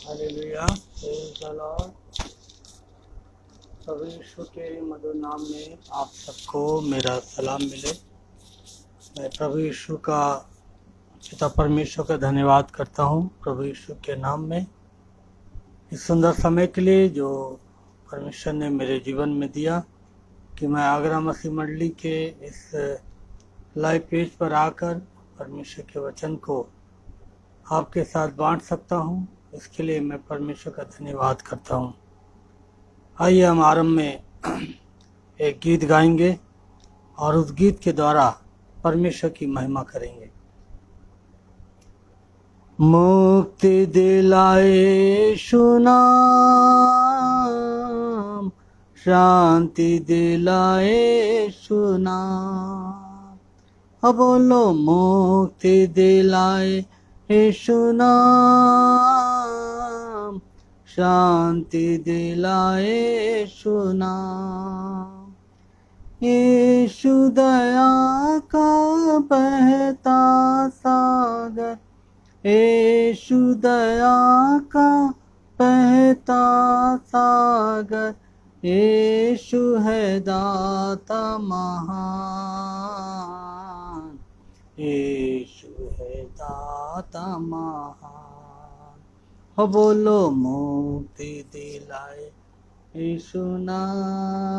Hallelujah, praise the Lord. प्रभु यीशु के मधुर नाम में आप सबको मेरा सलाम मिले। मैं प्रभु यीशु का पिता परमेश्वर का धन्यवाद करता हूँ प्रभु यीशु के नाम में, इस सुंदर समय के लिए जो परमेश्वर ने मेरे जीवन में दिया कि मैं आगरा मसीह मंडली के इस लाइव पेज पर आकर परमेश्वर के वचन को आपके साथ बांट सकता हूँ। इसके लिए मैं परमेश्वर का धन्यवाद करता हूँ। आइए हम आरंभ में एक गीत गाएंगे और उस गीत के द्वारा परमेश्वर की महिमा करेंगे। मुक्ति दिलाए यीशु नाम, शांति दिलाए यीशु नाम। अब बोलो मुक्ति दिलाए यीशु नाम, शांति दिलाए यीशु नाम। यीशु दया का बहता सागर, यीशु दया का बहता सागर, यीशु है दाता महान, यीशु है दाता महान। हो बोलो मुक्ति दिलाए यीशु नाम,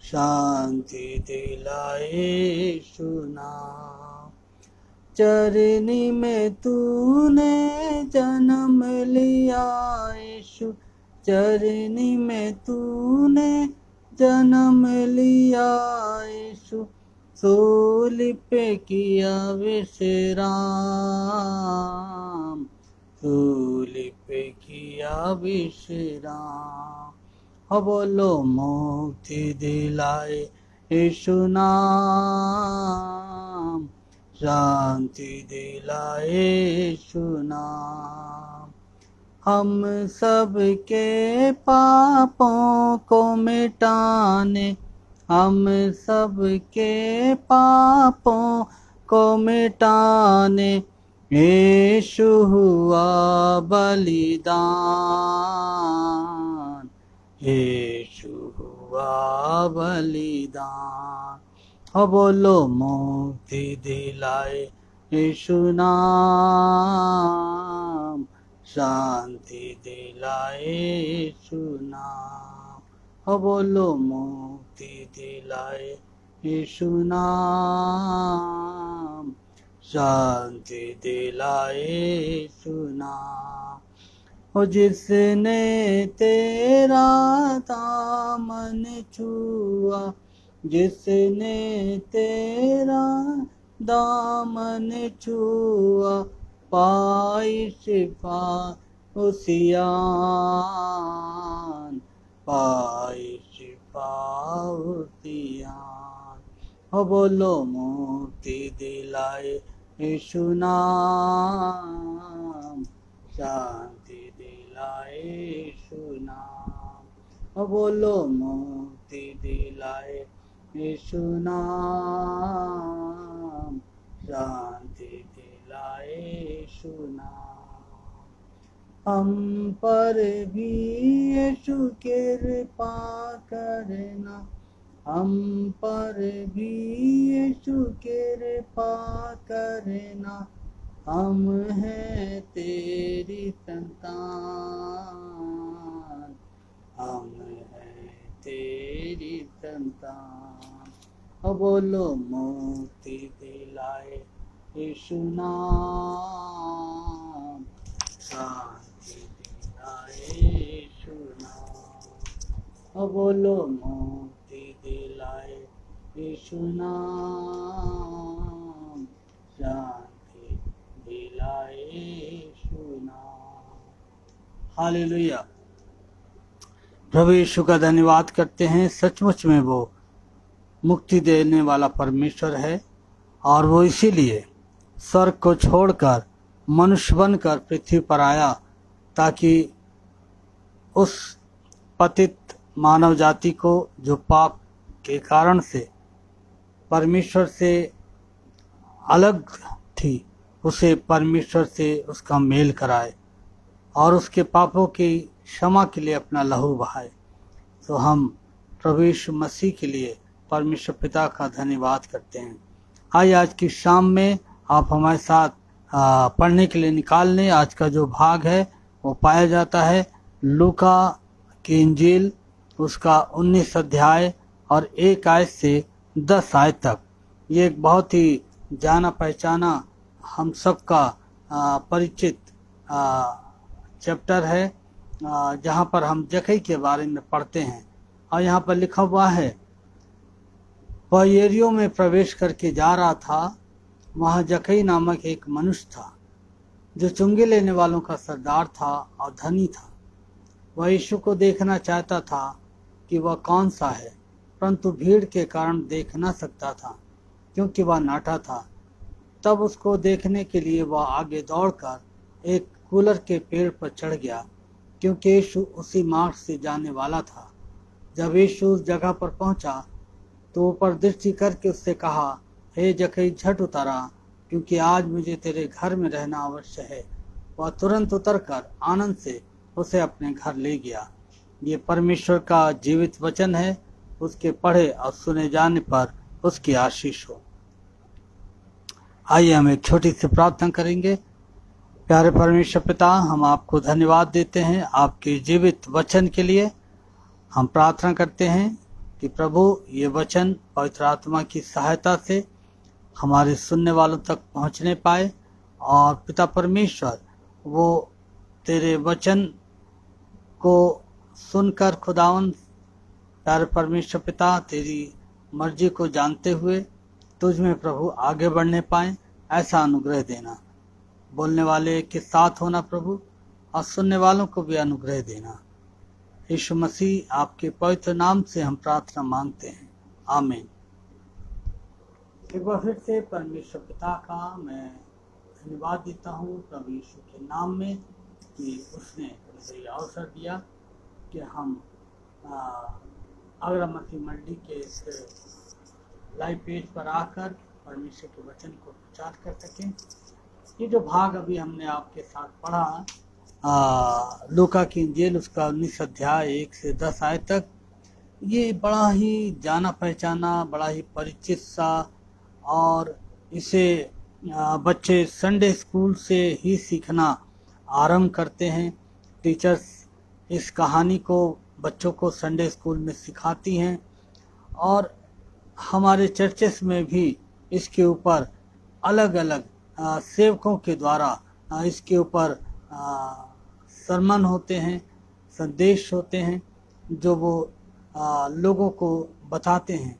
शांति दिलाए यीशु नाम। चरनी में तूने जन्म लिया यीशु, चरनी में तूने जन्म लिया यीशु, सूली पे किया विश्राम, सूली पे किया विश्राम। हो बोलो मुक्ति दिलाए यीशु नाम, शांति दिलाए यीशु नाम। हम सब के पापों को मिटाने, हम सब के पापों को मिटाने यीशु हुआ बलिदान, यीशु हुआ बलिदान। हो बोलो मुक्ति दिलाए यीशु नाम, शांति दिलाए यीशु नाम। हो बोलो मुक्ति दिलाए यीशु नाम, शांति दिलाए यीशु नाम। हो जिसने तेरा दामन छुआ, जिसने तेरा दामन छुआ, पाई शिफा उसियान, पाई शिफा उसियान। हो बोलो मुक्ति दिलाए यीशु नाम, शांति दिलाए यीशु नाम। हो बोलो मुक्ति दिलाए यीशु नाम, शांति दिलाए यीशु नाम। हम पर भी यीशु कृपा करना, हम पर भी यीशु कृपा करना, हम हैं तेरी संतान, हम हैं तेरी संतान। हो बोलो मुक्ति दिलाए यीशु नाम, शांति दिलाए यीशु नाम। हो बोलो मुक्ति दिलाए यीशु नाम, शांति दिलाए यीशु नाम। हालेलुया, प्रभु यीशु का धन्यवाद करते हैं। सचमुच में वो मुक्ति देने वाला परमेश्वर है और वो इसीलिए स्वर्ग को छोड़कर मनुष्य बनकर पृथ्वी पर आया ताकि उस पतित मानव जाति को जो पाप के कारण से परमेश्वर से अलग थी, उसे परमेश्वर से उसका मेल कराए। और उसके पापों की क्षमा के लिए अपना लहू बहाए। तो हम प्रभु यीशु मसीह के लिए परमेश्वर पिता का धन्यवाद करते हैं। आइए आज की शाम में आप हमारे साथ पढ़ने के लिए निकाल लें। आज का जो भाग है वो पाया जाता है लूका की इंजील, उसका 19 अध्याय और 1 आयत से 10 आयत तक। ये एक बहुत ही जाना पहचाना हम सबका परिचित चैप्टर है, जहाँ पर हम जक्कई के बारे में पढ़ते हैं। और यहाँ पर लिखा हुआ है, वह यरीहो में प्रवेश करके जा रहा था। वहाँ जक्कई नामक एक मनुष्य था जो चुंगी लेने वालों का सरदार था और धनी था। वह यीशु को देखना चाहता था कि वह कौन सा है, परंतु भीड़ के कारण देख न सकता था क्योंकि वह नाटा था। तब उसको देखने के लिए वह आगे दौड़कर एक कूलर के पेड़ पर चढ़ गया, क्योंकि यीशु उसी मार्ग से जाने वाला था। जब यीशु उस जगह पर पहुंचा तो ऊपर दृष्टि करके उससे कहा, हे जक्कई, झट उतारा, क्योंकि आज मुझे तेरे घर में रहना अवश्य है। वह तुरंत उतरकर आनंद से उसे अपने घर ले गया। ये परमेश्वर का जीवित वचन है। उसके पढ़े और सुने जाने पर उसकी आशीष हो। आइए हम एक छोटी सी प्रार्थना करेंगे। प्यारे परमेश्वर पिता, हम आपको धन्यवाद देते हैं आपके जीवित वचन के लिए। हम प्रार्थना करते हैं कि प्रभु ये वचन पवित्र आत्मा की सहायता से हमारे सुनने वालों तक पहुंचने पाए, और पिता परमेश्वर वो तेरे वचन को सुनकर खुदावन प्यारे परमेश्वर पिता तेरी मर्जी को जानते हुए तुझ में प्रभु आगे बढ़ने पाए, ऐसा अनुग्रह देना। बोलने वाले के साथ होना प्रभु, और सुनने वालों को भी अनुग्रह देना। यीशु मसीह आपके पवित्र नाम से हम प्रार्थना मांगते हैं, आमीन। एक बार फिर से परमेश्वर पिता का मैं धन्यवाद देता हूँ प्रभु यीशु के नाम में कि उसने मुझे ये अवसर दिया कि हम अग्रमती मंडी के इस लाइव पेज पर आकर परमेश्वर के वचन को प्रचार कर सकें। ये जो भाग अभी हमने आपके साथ पढ़ा लूका की इंजील, उसका 19 अध्याय 1 से 10 आयत तक, ये बड़ा ही जाना पहचाना, बड़ा ही परिचित सा, और इसे बच्चे संडे स्कूल से ही सीखना आरंभ करते हैं। टीचर्स इस कहानी को बच्चों को संडे स्कूल में सिखाती हैं, और हमारे चर्चेस में भी इसके ऊपर अलग अलग सेवकों के द्वारा इसके ऊपर सरमन होते हैं, संदेश होते हैं, जो वो लोगों को बताते हैं।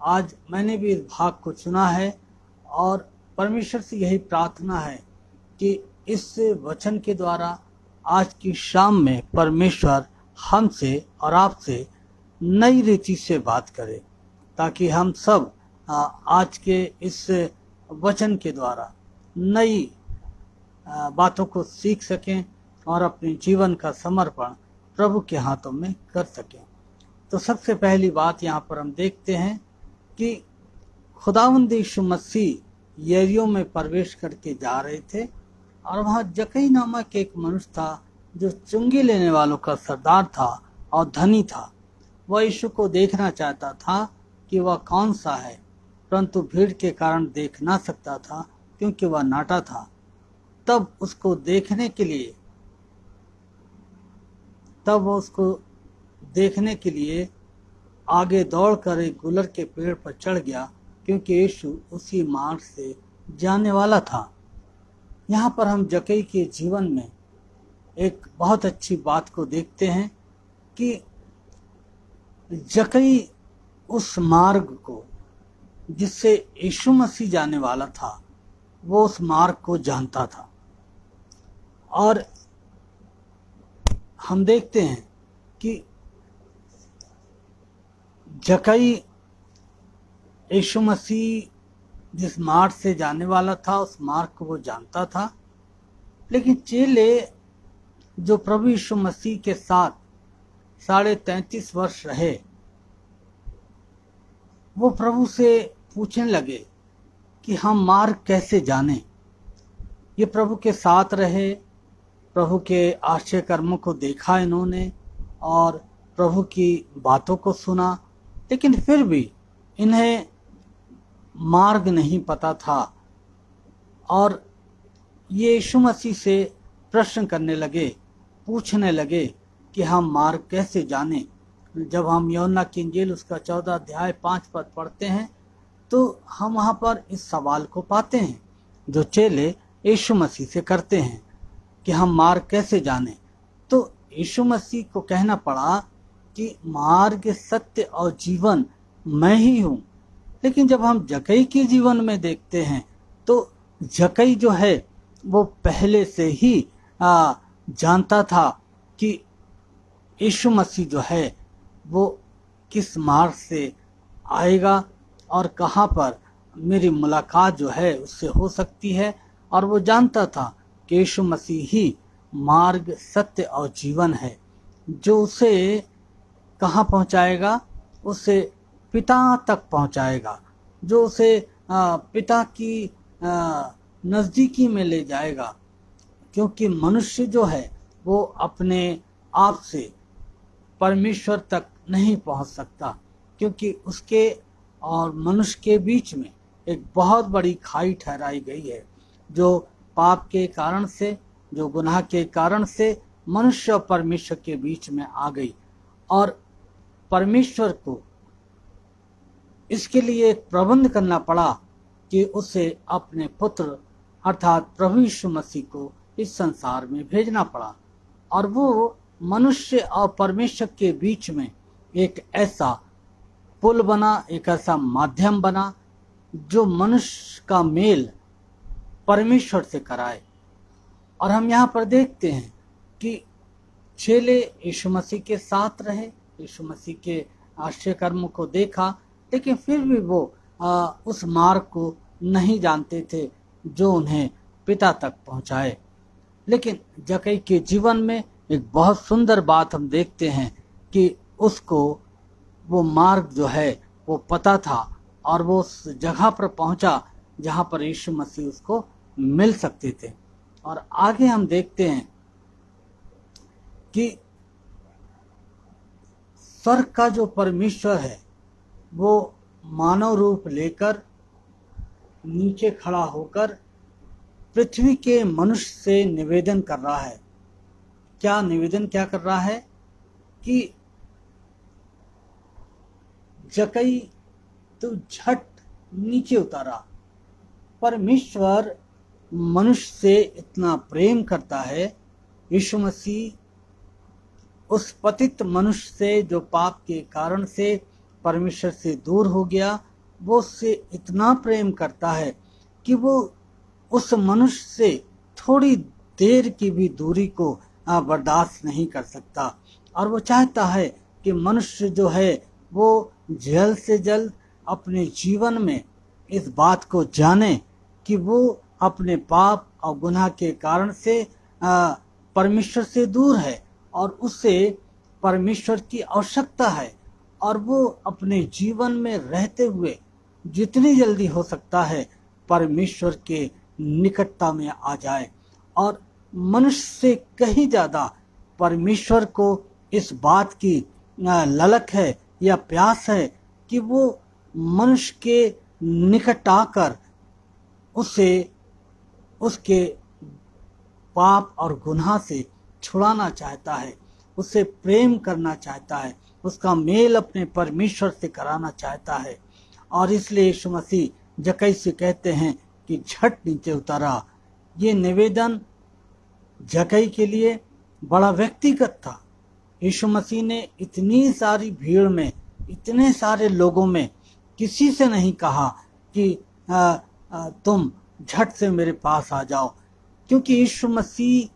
आज मैंने भी इस भाग को चुना है, और परमेश्वर से यही प्रार्थना है कि इस वचन के द्वारा आज की शाम में परमेश्वर हमसे और आपसे नई रीति से बात करे, ताकि हम सब आज के इस वचन के द्वारा नई बातों को सीख सकें और अपने जीवन का समर्पण प्रभु के हाथों में कर सकें। तो सबसे पहली बात यहाँ पर हम देखते हैं कि खुदावंद यीशु मसीह यरीहो में प्रवेश करके जा रहे थे, और वहाँ जक्कई नामक एक मनुष्य था जो चुंगी लेने वालों का सरदार था और धनी था। वह यीशु को देखना चाहता था कि वह कौन सा है, परंतु भीड़ के कारण देख ना सकता था क्योंकि वह नाटा था। तब उसको देखने के लिए आगे दौड़कर एक गुलर के पेड़ पर चढ़ गया, क्योंकि यीशु उसी मार्ग से जाने वाला था। यहाँ पर हम जक्कई के जीवन में एक बहुत अच्छी बात को देखते हैं कि जक्कई उस मार्ग को जिससे यीशु मसीह जाने वाला था, वो उस मार्ग को जानता था। और हम देखते हैं कि जक्कई यीशु मसीह जिस मार्ग से जाने वाला था उस मार्ग को वो जानता था, लेकिन चेले जो प्रभु यीशु मसीह के साथ 33.5 वर्ष रहे, वो प्रभु से पूछने लगे कि हम मार्ग कैसे जाने। ये प्रभु के साथ रहे, प्रभु के आश्चर्य कर्मों को देखा इन्होंने और प्रभु की बातों को सुना, लेकिन फिर भी इन्हें मार्ग नहीं पता था और ये यीशु मसीह से प्रश्न करने लगे, पूछने लगे कि हम मार्ग कैसे जाने। जब हम यूहन्ना की इंजील उसका 14 अध्याय 5 पद पढ़ते हैं तो हम वहाँ पर इस सवाल को पाते हैं जो चेले यीशु मसीह से करते हैं कि हम मार्ग कैसे जाने। तो यीशु मसीह को कहना पड़ा कि मार्ग, सत्य और जीवन मैं ही हूँ। लेकिन जब हम जक्कई के जीवन में देखते हैं तो जक्कई जो है वो पहले से ही जानता था कि यीशु मसीह जो है वो किस मार्ग से आएगा और कहाँ पर मेरी मुलाकात जो है उससे हो सकती है। और वो जानता था कि यीशु मसीह ही मार्ग, सत्य और जीवन है जो उसे कहाँ पहुँचाएगा, उसे पिता तक पहुँचाएगा, जो उसे पिता की नज़दीकी में ले जाएगा। क्योंकि मनुष्य जो है वो अपने आप से परमेश्वर तक नहीं पहुंच सकता, क्योंकि उसके और मनुष्य के बीच में एक बहुत बड़ी खाई ठहराई गई है जो पाप के कारण से, जो गुनाह के कारण से मनुष्य और परमेश्वर के बीच में आ गई। और परमेश्वर को इसके लिए एक प्रबंध करना पड़ा कि उसे अपने पुत्र अर्थात प्रभु यीशु मसीह को इस संसार में भेजना पड़ा। और वो मनुष्य और परमेश्वर के बीच में एक ऐसा पुल बना, एक ऐसा माध्यम बना जो मनुष्य का मेल परमेश्वर से कराए। और हम यहाँ पर देखते हैं कि चेले यीशु मसीह के साथ रहे, यीशु मसीह के आश्चर्य कर्मों को देखा, लेकिन फिर भी वो उस मार्ग को नहीं जानते थे जो उन्हें पिता तक पहुँचाए। लेकिन जक्कई के जीवन में एक बहुत सुंदर बात हम देखते हैं कि उसको वो मार्ग जो है वो पता था और वो उस जगह पर पहुंचा जहां पर यीशु मसीह उसको मिल सकते थे। और आगे हम देखते हैं कि स्वर्ग का जो परमेश्वर है वो मानव रूप लेकर नीचे खड़ा होकर पृथ्वी के मनुष्य से निवेदन कर रहा है। क्या निवेदन क्या कर रहा है कि जक्कई तो झट नीचे उतारा। परमेश्वर मनुष्य से इतना प्रेम करता है। यीशु मसीह उस पतित मनुष्य से जो पाप के कारण से परमेश्वर से दूर हो गया, वो उससे इतना प्रेम करता है कि वो उस मनुष्य से थोड़ी देर की भी दूरी को बर्दाश्त नहीं कर सकता। और वो चाहता है कि मनुष्य जो है वो जल्द से जल्द अपने जीवन में इस बात को जाने कि वो अपने पाप और गुनाह के कारण से परमेश्वर से दूर है और उसे परमेश्वर की आवश्यकता है। और वो अपने जीवन में रहते हुए जितनी जल्दी हो सकता है परमेश्वर के निकटता में आ जाए। और मनुष्य से कहीं ज्यादा परमेश्वर को इस बात की ललक है या प्यास है कि वो मनुष्य के निकट आकर उसे उसके पाप और गुनाह से छुड़ाना चाहता है, उससे प्रेम करना चाहता है, उसका मेल अपने परमेश्वर से कराना चाहता है। और इसलिए यीशु मसीह जक्कई से कहते हैं कि झट नीचे उतारा। ये निवेदन जक्कई के लिए बड़ा व्यक्तिगत था। यीशु मसीह ने इतनी सारी भीड़ में, इतने सारे लोगों में किसी से नहीं कहा कि तुम झट से मेरे पास आ जाओ, क्योंकि यीशु मसीह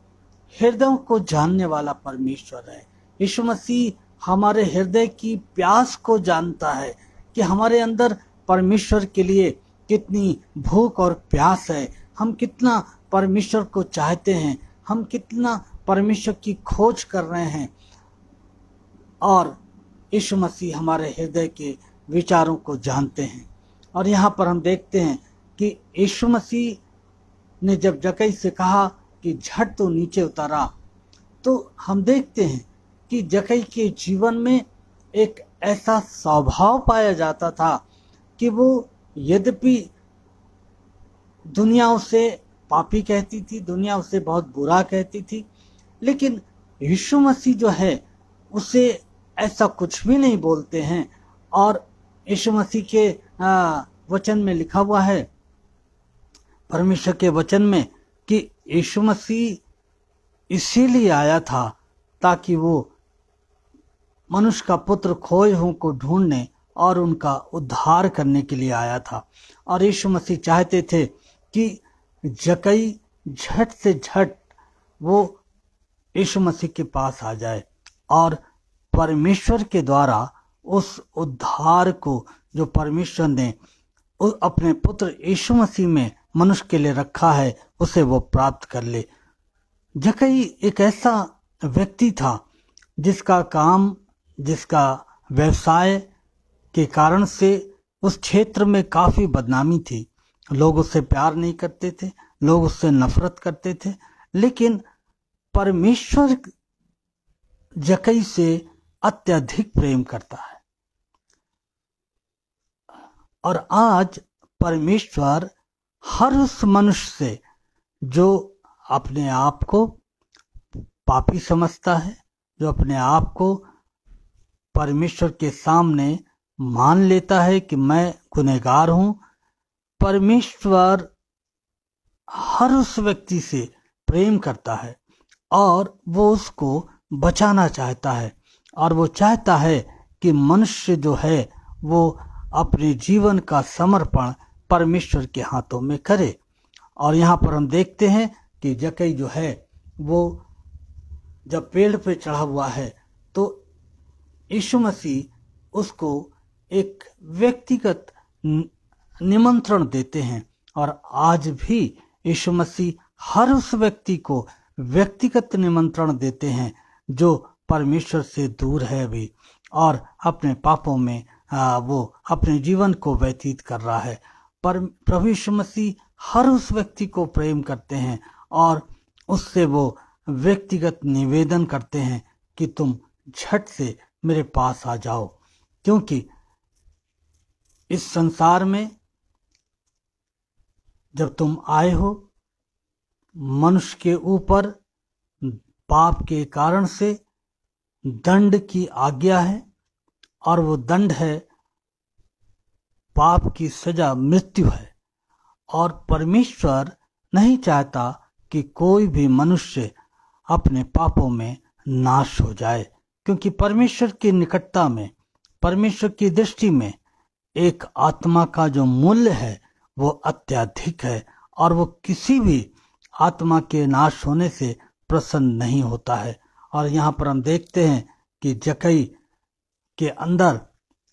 हृदयों को जानने वाला परमेश्वर है। यीशु मसीह हमारे हृदय की प्यास को जानता है कि हमारे अंदर परमेश्वर के लिए कितनी भूख और प्यास है, हम कितना परमेश्वर को चाहते हैं, हम कितना परमेश्वर की खोज कर रहे हैं। और यीशु मसीह हमारे हृदय के विचारों को जानते हैं। और यहाँ पर हम देखते हैं कि यीशु मसीह ने जब जक्कई से कहा कि झट तो नीचे उतारा। तो हम देखते हैं कि जक्कई के जीवन में एक ऐसा स्वभाव पाया जाता था कि वो यद्यपि दुनिया उसे पापी कहती थी, दुनिया उसे बहुत बुरा कहती थी, लेकिन यीशु मसीह जो है उसे ऐसा कुछ भी नहीं बोलते हैं। और यीशु मसीह के वचन में लिखा हुआ है, परमेश्वर के वचन में, कि यीशु मसीह इसीलिए आया था ताकि वो मनुष्य का पुत्र खोए हुओं को ढूंढने और उनका उद्धार करने के लिए आया था। और यीशु मसीह चाहते थे कि जक्कई झट से झट वो यीशु मसीह के पास आ जाए और परमेश्वर के द्वारा उस उद्धार को जो परमेश्वर ने अपने पुत्र यीशु मसीह में मनुष्य के लिए रखा है उसे वो प्राप्त कर ले। जक्कई एक ऐसा व्यक्ति था जिसका काम, जिसका व्यवसाय के कारण से उस क्षेत्र में काफी बदनामी थी। लोग उससे प्यार नहीं करते थे, लोग उससे नफरत करते थे, लेकिन परमेश्वर जक्कई से अत्यधिक प्रेम करता है। और आज परमेश्वर हर उस मनुष्य से जो अपने आप को पापी समझता है, जो अपने आप को परमेश्वर के सामने मान लेता है कि मैं गुनहगार हूं, परमेश्वर हर उस व्यक्ति से प्रेम करता है और वो उसको बचाना चाहता है। और वो चाहता है कि मनुष्य जो है वो अपने जीवन का समर्पण परमेश्वर के हाथों में करे। और यहाँ पर हम देखते हैं कि जक्कई जो है वो जब पेड़ पे चढ़ा हुआ है तो यीशु मसीह उसको एक व्यक्तिगत निमंत्रण देते हैं। और आज भी यीशु मसीह हर उस व्यक्ति को व्यक्तिगत निमंत्रण देते हैं जो परमेश्वर से दूर है अभी और अपने पापों में वो अपने जीवन को व्यतीत कर रहा है। पर प्रभु यीशु मसीह हर उस व्यक्ति को प्रेम करते हैं और उससे वो व्यक्तिगत निवेदन करते हैं कि तुम झट से मेरे पास आ जाओ, क्योंकि इस संसार में जब तुम आए हो, मनुष्य के ऊपर पाप के कारण से दंड की आज्ञा है और वो दंड है, पाप की सजा मृत्यु है। और परमेश्वर नहीं चाहता कि कोई भी मनुष्य अपने पापों में नाश हो जाए, क्योंकि परमेश्वर की निकटता में, परमेश्वर की दृष्टि में एक आत्मा का जो मूल्य है वो अत्यधिक है और वो किसी भी आत्मा के नाश होने से प्रसन्न नहीं होता है। और यहाँ पर हम देखते हैं कि जक्कई के अंदर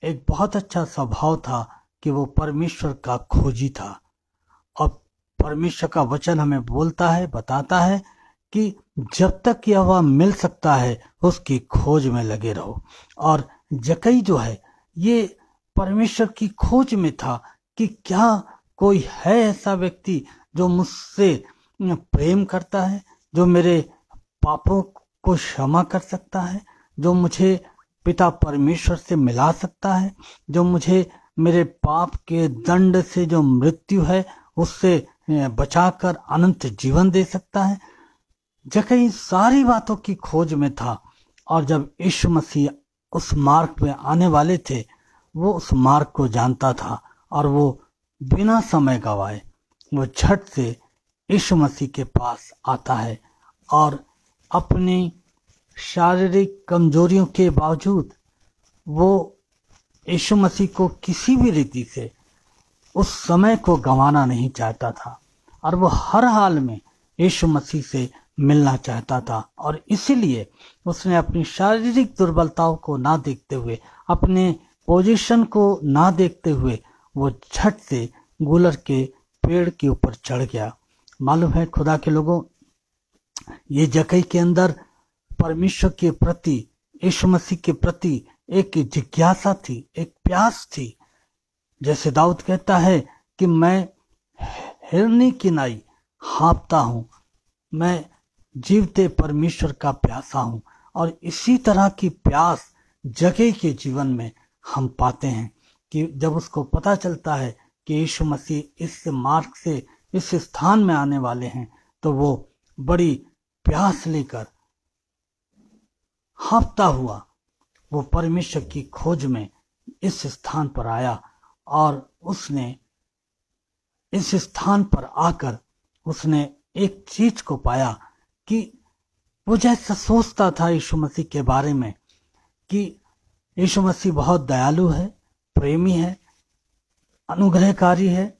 एक बहुत अच्छा स्वभाव था कि वो परमेश्वर का खोजी था। और परमेश्वर का वचन हमें बोलता है, बताता है कि जब तक यह मिल सकता है उसकी खोज में लगे रहो। और जक्कई जो है ये परमेश्वर की खोज में था कि क्या कोई है ऐसा व्यक्ति जो मुझसे प्रेम करता है, जो मेरे पापों को क्षमा कर सकता है, जो मुझे पिता परमेश्वर से मिला सकता है, जो मुझे मेरे पाप के दंड से जो मृत्यु है उससे बचाकर अनंत जीवन दे सकता है। जक्कई सारी बातों की खोज में था और जब यीशु मसीह उस मार्ग पे आने वाले थे वो उस मार्ग को जानता था और वो बिना समय गवाए वो झट से यीशु मसीह के पास आता है और अपनी शारीरिक कमजोरियों के बावजूद वो यीशु मसीह को किसी भी रीति से उस समय को गंवाना नहीं चाहता था और वो हर हाल में यीशु मसीह से मिलना चाहता था। और इसीलिए उसने अपनी शारीरिक दुर्बलताओं को ना देखते हुए, अपने पोजीशन को ना देखते हुए वो झट से गूलर के पेड़ के ऊपर चढ़ गया। मालूम है खुदा के लोगों, ये जक्कई के अंदर परमेश्वर के प्रति, यीशु मसीह के प्रति एक जिज्ञासा थी, एक प्यास थी। जैसे दाऊद कहता है कि मैं हिरनी की नाई हाँफता हूँ, मैं जीवते परमेश्वर का प्यासा हूं। और इसी तरह की प्यास जक्कई के जीवन में हम पाते हैं कि जब उसको पता चलता है कि यीशु मसीह इस मार्ग से इस स्थान में आने वाले हैं, तो वो बड़ी प्यास लेकर हाँफता हुआ वो परमेश्वर की खोज में इस स्थान पर आया। और उसने इस स्थान पर आकर उसने एक चीज को पाया कि वो जैसा सोचता था यीशु मसीह के बारे में कि यीशु मसीह बहुत दयालु है, प्रेमी है, अनुग्रहकारी है,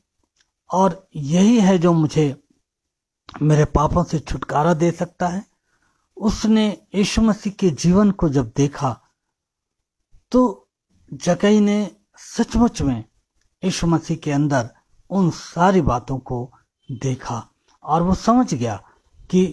और यही है जो मुझे मेरे पापों से छुटकारा दे सकता है। उसने यीशु मसीह के जीवन को जब देखा तो जक्कई ने सचमुच में यीशु मसीह के अंदर उन सारी बातों को देखा और वो समझ गया कि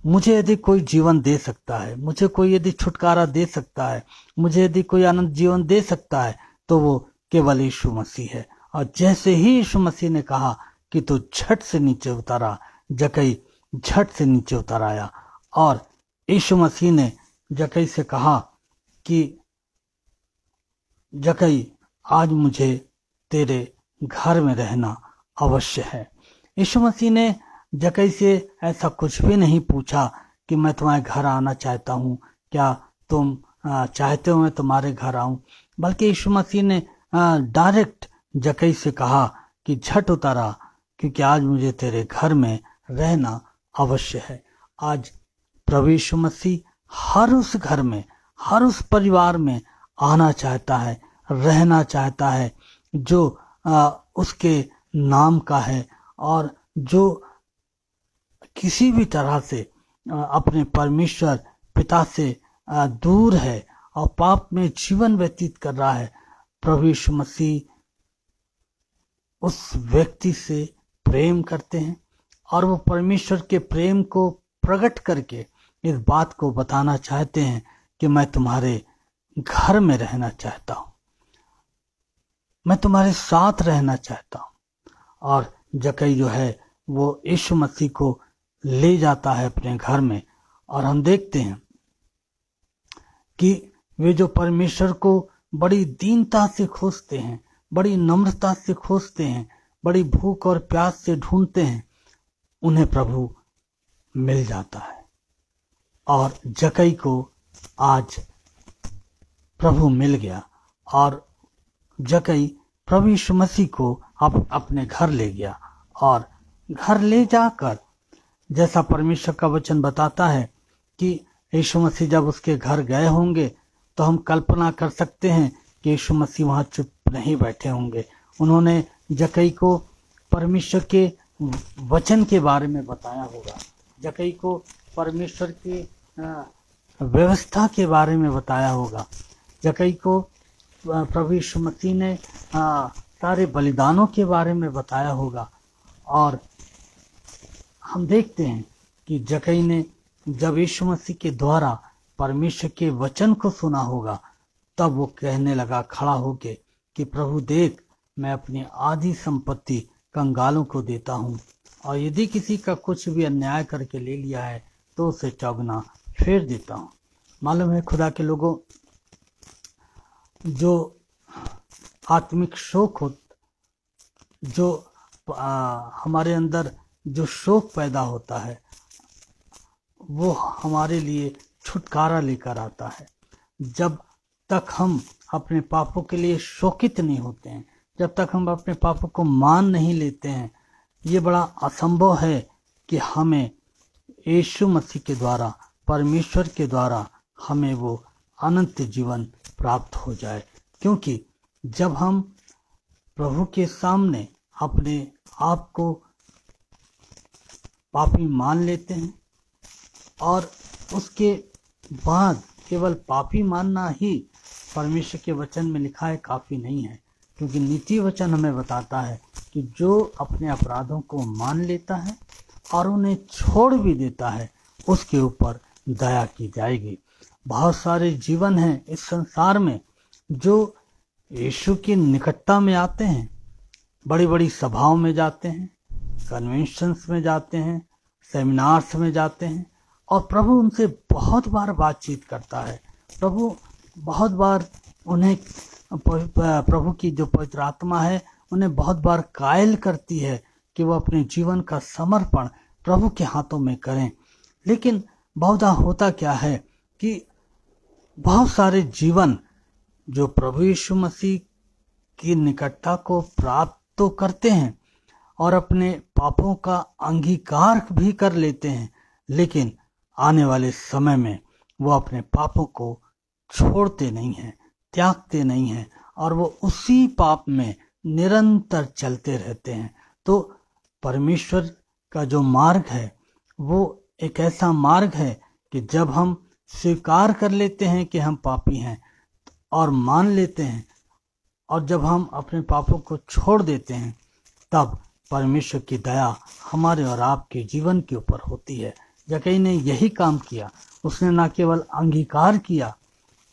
मुझे यदि कोई जीवन दे सकता है, मुझे कोई यदि छुटकारा दे सकता है, मुझे यदि कोई आनंद जीवन दे सकता है, तो वो केवल यीशु मसीह है। और जैसे ही यीशु मसीह ने कहा कि तू झट से नीचे उतारा, जक्कई झट से नीचे उतर आया। और यीशु मसीह ने जक्कई से कहा कि जक्कई, आज मुझे तेरे घर में रहना अवश्य है। यीशु मसीह ने जक्कई से ऐसा कुछ भी नहीं पूछा कि मैं तुम्हारे घर आना चाहता हूँ, क्या तुम चाहते हो मैं तुम्हारे घर आऊं, बल्कि यीशु मसीह ने डायरेक्ट जक्कई से कहा कि झट उतारा, क्योंकि आज मुझे तेरे घर में रहना अवश्य है। आज प्रभु यीशु मसीह हर उस घर में, हर उस परिवार में आना चाहता है, रहना चाहता है जो उसके नाम का है और जो किसी भी तरह से अपने परमेश्वर पिता से दूर है और पाप में जीवन व्यतीत कर रहा है। प्रभु यीशु मसीह उस व्यक्ति से प्रेम करते हैं और वो परमेश्वर के प्रेम को प्रकट करके इस बात को बताना चाहते हैं कि मैं तुम्हारे घर में रहना चाहता हूं, मैं तुम्हारे साथ रहना चाहता हूं। और जक्कई जो है वो यीशु मसीह को ले जाता है अपने घर में, और हम देखते हैं कि वे जो परमेश्वर को बड़ी दीनता से खोजते हैं, बड़ी नम्रता से खोजते हैं, बड़ी भूख और प्यास से ढूंढते हैं, उन्हें प्रभु मिल जाता है। और जक्कई को आज प्रभु मिल गया और जक्कई प्रभु यीशु मसीह को अपने घर ले गया। और घर ले जाकर, जैसा परमेश्वर का वचन बताता है कि यीशु मसीह जब उसके घर गए होंगे तो हम कल्पना कर सकते हैं कि यीशु मसीह वहां चुप नहीं बैठे होंगे। उन्होंने जक्कई को परमेश्वर के वचन के बारे में बताया होगा, जक्कई को परमेश्वर की व्यवस्था के बारे में बताया होगा, जक्कई को प्रभु यीशु मसीह ने सारे बलिदानों के बारे में बताया होगा। और हम देखते हैं कि जक्कई ने जब यीशु मसीह के द्वारा परमेश्वर के वचन को सुना होगा, तब वो कहने लगा खड़ा होके कि प्रभु देख, मैं अपनी आधी संपत्ति कंगालों को देता हूँ, और यदि किसी का कुछ भी अन्याय करके ले लिया है तो उसे चौगुना फेर देता हूँ। मालूम है खुदा के लोगों, जो आत्मिक शोक हो, जो हमारे अंदर जो शोक पैदा होता है, वो हमारे लिए छुटकारा लेकर आता है। जब तक हम अपने पापों के लिए शोकित नहीं होते हैं, जब तक हम अपने पापों को मान नहीं लेते हैं, ये बड़ा असंभव है कि हमें यीशु मसीह के द्वारा, परमेश्वर के द्वारा हमें वो अनंत जीवन प्राप्त हो जाए। क्योंकि जब हम प्रभु के सामने अपने आप को पापी मान लेते हैं, और उसके बाद केवल पापी मानना ही परमेश्वर के वचन में लिखा है काफी नहीं है, क्योंकि नीति वचन हमें बताता है कि जो अपने अपराधों को मान लेता है और उन्हें छोड़ भी देता है, उसके ऊपर दया की जाएगी। बहुत सारे जीवन हैं इस संसार में जो यीशु की निकटता में आते हैं, बड़ी बड़ी सभाओं में जाते हैं, कन्वेंशंस में जाते हैं, सेमिनार्स में जाते हैं और प्रभु उनसे बहुत बार बातचीत करता है। प्रभु बहुत बार उन्हें, प्रभु की जो पवित्र आत्मा है उन्हें बहुत बार कायल करती है कि वो अपने जीवन का समर्पण प्रभु के हाथों में करें। लेकिन बहुधा होता क्या है कि बहुत सारे जीवन जो प्रभु यीशु मसीह की निकटता को प्राप्त तो करते हैं और अपने पापों का अंगीकार भी कर लेते हैं, लेकिन आने वाले समय में वो अपने पापों को छोड़ते नहीं हैं, त्यागते नहीं हैं और वो उसी पाप में निरंतर चलते रहते हैं। तो परमेश्वर का जो मार्ग है वो एक ऐसा मार्ग है कि जब हम स्वीकार कर लेते हैं कि हम पापी हैं और मान लेते हैं और जब हम अपने पापों को छोड़ देते हैं, तब परमेश्वर की दया हमारे और आपके जीवन के ऊपर होती है। जक्कई ने यही काम किया। उसने न केवल अंगीकार किया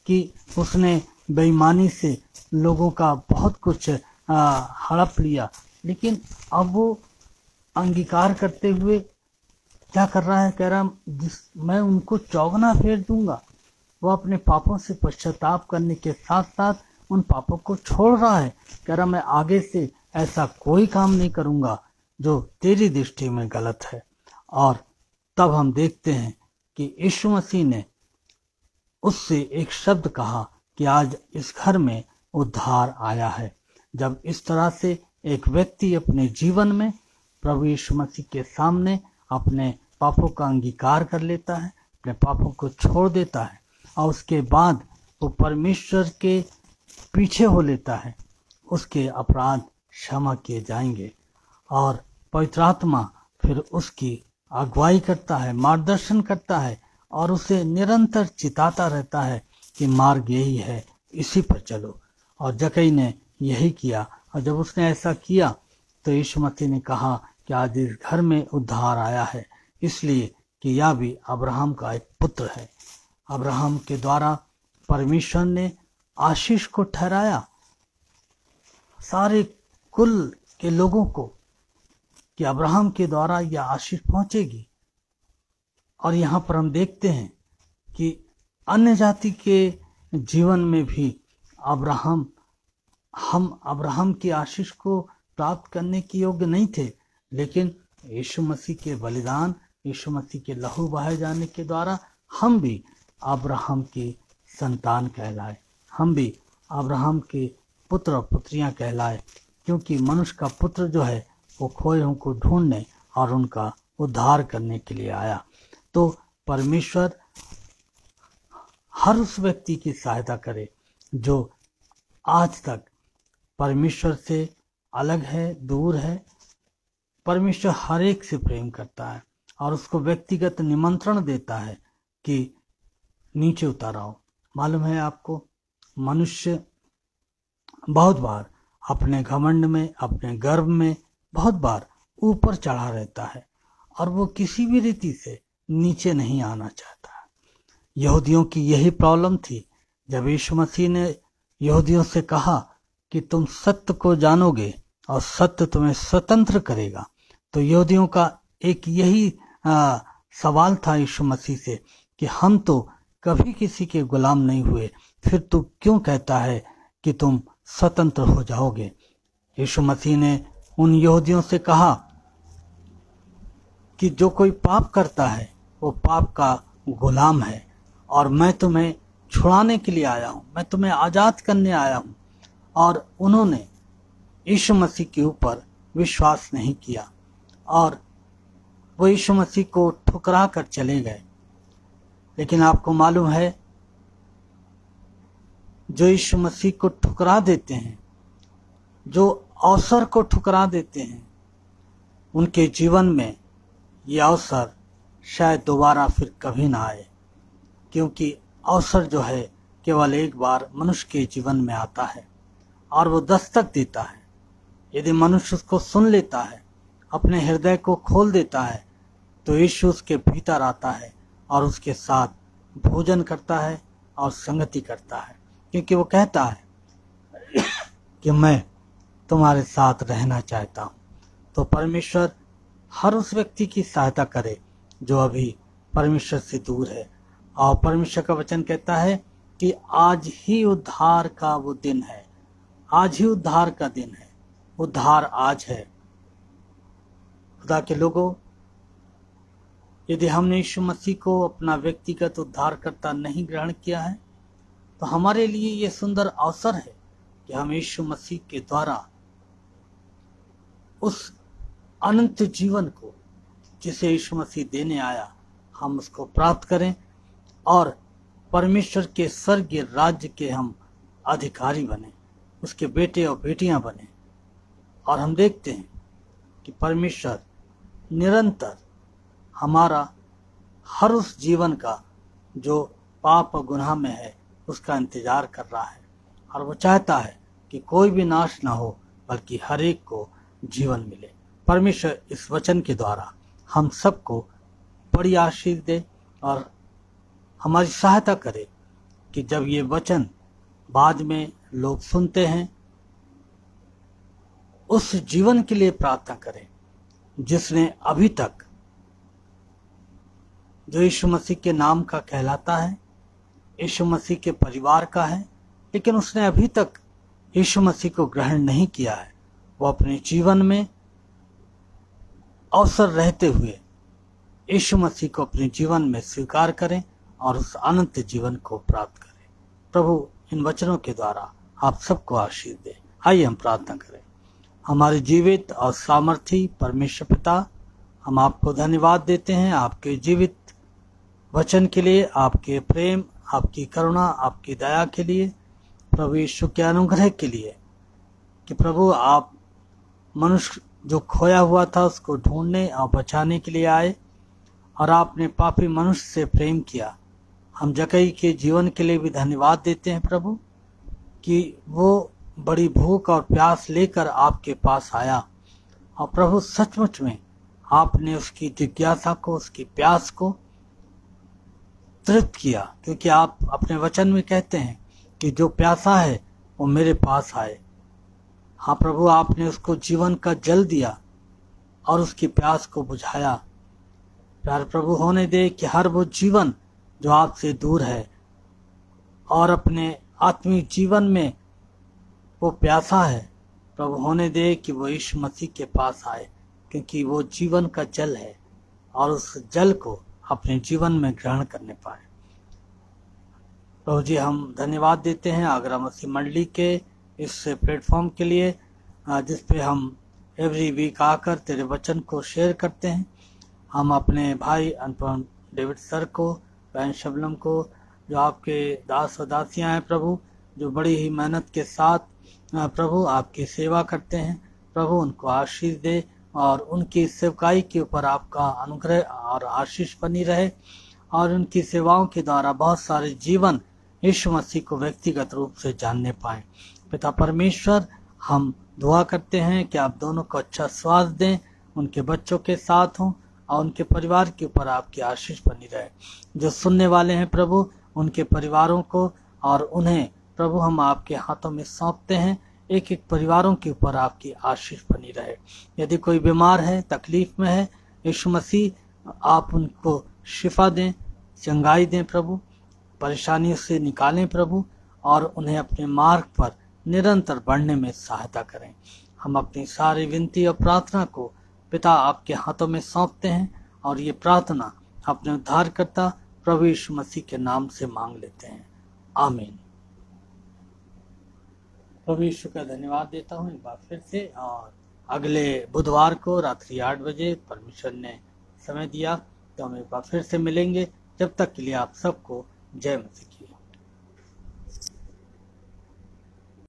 कि उसने बेईमानी से लोगों का बहुत कुछ हड़प लिया, लेकिन अब वो अंगीकार करते हुए क्या कर रहा है, कह रहा मैं उनको चौगना फेर दूंगा। वो अपने पापों से पश्चाताप करने के साथ साथ उन पापों को छोड़ रहा है। कह रहा मैं आगे से ऐसा कोई काम नहीं करूंगा जो तेरी दृष्टि में गलत है। और तब हम देखते हैं कि यीशु मसीह ने उससे एक शब्द कहा कि आज इस घर में उद्धार आया है। जब इस तरह से एक व्यक्ति अपने जीवन में प्रभु यीशु मसीह के सामने अपने पापों का अंगीकार कर लेता है, अपने पापों को छोड़ देता है और उसके बाद वो परमेश्वर के पीछे हो लेता है, उसके अपराध क्षमा किए जाएंगे और पवित्र आत्मा फिर उसकी अगुवाई करता है, मार्गदर्शन करता है और उसे निरंतर चिताता रहता है कि मार्ग यही है, इसी पर चलो। और जक्कई ने यही किया और जब उसने ऐसा किया तो यीशु मसीह ने कहा कि आज इस घर में उद्धार आया है, इसलिए कि यह भी अब्राहम का एक पुत्र है। अब्राहम के द्वारा परमेश्वर ने आशीष को ठहराया सारे कुल के लोगों को कि अब्राहम के द्वारा यह आशीष पहुंचेगी। और यहाँ पर हम देखते हैं कि अन्य जाति के जीवन में भी हम अब्राहम की आशीष को प्राप्त करने के योग्य नहीं थे, लेकिन यीशु मसीह के बलिदान, यीशु मसीह के लहू बहाए जाने के द्वारा हम भी अब्राहम की संतान कहलाए, हम भी अब्राहम के पुत्र और पुत्रियां कहलाए, क्योंकि मनुष्य का पुत्र जो है वो खोए हुओं को ढूंढने और उनका उद्धार करने के लिए आया। तो परमेश्वर हर उस व्यक्ति की सहायता करे जो आज तक परमेश्वर से अलग है, दूर है। परमेश्वर हर एक से प्रेम करता है और उसको व्यक्तिगत निमंत्रण देता है कि नीचे उतर आओ। मालूम है आपको, मनुष्य बहुत बार अपने घमंड में, अपने गर्व में बहुत बार ऊपर चढ़ा रहता है और वो किसी भी रीति से नीचे नहीं आना चाहता। यहूदियों की यही प्रॉब्लम थी। जब यीशु मसीह ने यहूदियों से कहा कि तुम सत्य को जानोगे और सत्य तुम्हें स्वतंत्र करेगा, तो यहूदियों का एक यही सवाल था यीशु मसीह से कि हम तो कभी किसी के गुलाम नहीं हुए, फिर तू क्यों कहता है कि तुम स्वतंत्र हो जाओगे। यीशु मसीह ने उन यहूदियों से कहा कि जो कोई पाप करता है वो पाप का गुलाम है और मैं तुम्हें छुड़ाने के लिए आया हूं, मैं तुम्हें आजाद करने आया हूं। और उन्होंने यीशु मसीह के ऊपर विश्वास नहीं किया और वो यीशु मसीह को ठुकरा कर चले गए। लेकिन आपको मालूम है, जो यीशु मसीह को ठुकरा देते हैं, जो अवसर को ठुकरा देते हैं, उनके जीवन में ये अवसर शायद दोबारा फिर कभी ना आए, क्योंकि अवसर जो है केवल एक बार मनुष्य के जीवन में आता है और वो दस्तक देता है। यदि मनुष्य उसको सुन लेता है, अपने हृदय को खोल देता है, तो यीशु उसके भीतर आता है और उसके साथ भोजन करता है और संगति करता है, क्योंकि वो कहता है कि मैं तुम्हारे साथ रहना चाहता हूँ। तो परमेश्वर हर उस व्यक्ति की सहायता करे जो अभी परमेश्वर से दूर है। और परमेश्वर का वचन कहता है कि आज ही उद्धार का वो दिन है, आज ही उद्धार का दिन है, उद्धार आज है। खुदा के लोगों, यदि हमने यीशु मसीह को अपना व्यक्तिगत उद्धारकर्ता नहीं ग्रहण किया है तो हमारे लिए ये सुंदर अवसर है कि हम यीशु मसीह के द्वारा उस अनंत जीवन को जिसे यीशु मसीह देने आया, हम उसको प्राप्त करें और परमेश्वर के स्वर्गीय राज्य के हम अधिकारी बने, उसके बेटे और बेटियां बने। और हम देखते हैं कि परमेश्वर निरंतर हमारा हर उस जीवन का जो पाप और गुनाह में है उसका इंतजार कर रहा है, और वो चाहता है कि कोई भी नाश ना हो बल्कि हर एक को जीवन मिले। परमेश्वर इस वचन के द्वारा हम सबको बड़ी आशीष दे और हमारी सहायता करे कि जब ये वचन बाद में लोग सुनते हैं उस जीवन के लिए प्रार्थना करें जिसने अभी तक, जो यीशु मसीह के नाम का कहलाता है, यीशु मसीह के परिवार का है, लेकिन उसने अभी तक यीशु मसीह को ग्रहण नहीं किया है। वो अपने जीवन में अवसर रहते हुए यीशु मसीह को अपने जीवन में स्वीकार करें और उस अनंत जीवन को प्राप्त करें। प्रभु इन वचनों के द्वारा आप सबको आशीष दे। आइए हम प्रार्थना करें। हमारे जीवित और सामर्थी परमेश्वर पिता, हम आपको धन्यवाद देते हैं आपके जीवित वचन के लिए, आपके प्रेम, आपकी करुणा, आपकी दया के लिए, प्रभु यीशु के अनुग्रह के लिए कि प्रभु आप मनुष्य जो खोया हुआ था उसको ढूंढने और बचाने के लिए आए और आपने पापी मनुष्य से प्रेम किया। हम जक्कई के जीवन के लिए भी धन्यवाद देते हैं प्रभु कि वो बड़ी भूख और प्यास लेकर आपके पास आया और प्रभु सचमुच में आपने उसकी जिज्ञासा को, उसकी प्यास को तृप्त किया, क्योंकि आप अपने वचन में कहते हैं कि जो प्यासा है वो मेरे पास आए। हाँ प्रभु, आपने उसको जीवन का जल दिया और उसकी प्यास को बुझाया। प्यार प्रभु होने दे कि हर वो जीवन जो आपसे दूर है और अपने आत्मिक जीवन में वो प्यासा है, प्रभु होने दे कि वो यीशु मसीह के पास आए, क्योंकि वो जीवन का जल है और उस जल को अपने जीवन में ग्रहण करने पाए। प्रभु जी, हम धन्यवाद देते हैं आगरा मसीह मंडली के इस प्लेटफॉर्म के लिए जिस पे हम एवरी वीक आकर तेरे वचन को शेयर करते हैं। हम अपने भाई अनुपम डेविड सर को, बहन शबनम को, जो आपके दास और दासियां हैं प्रभु, जो बड़ी ही मेहनत के साथ प्रभु आपकी सेवा करते हैं, प्रभु उनको आशीष दे और उनकी सेवकाई के ऊपर आपका अनुग्रह और आशीष बनी रहे और उनकी सेवाओं के द्वारा बहुत सारे जीवन यीशु मसीह को व्यक्तिगत रूप से जानने पाएं। पिता परमेश्वर, हम दुआ करते हैं कि आप दोनों को अच्छा स्वास्थ्य दें, उनके बच्चों के साथ हों और उनके परिवार के ऊपर आपकी आशीष बनी रहे। जो सुनने वाले हैं प्रभु, उनके परिवारों को और उन्हें प्रभु हम आपके हाथों में सौंपते हैं। एक एक परिवारों के ऊपर आपकी आशीष बनी रहे। यदि कोई बीमार है, तकलीफ में है, यीशु मसीह आप उनको शिफा दें, चंगाई दें प्रभु, परेशानियों से निकालें प्रभु और उन्हें अपने मार्ग पर निरंतर बढ़ने में सहायता करें। हम अपनी सारी विनती और प्रार्थना को पिता आपके हाथों में सौंपते हैं और ये प्रार्थना अपने उद्धारकर्ता प्रभु यीशु मसीह के नाम से मांग लेते हैं, आमीन। प्रभु यीशु का धन्यवाद देता हूँ एक बार फिर से, और अगले बुधवार को रात्रि 8 बजे परमेश्वर ने समय दिया तो हम एक बार फिर से मिलेंगे। जब तक के लिए आप सबको जय मसीह।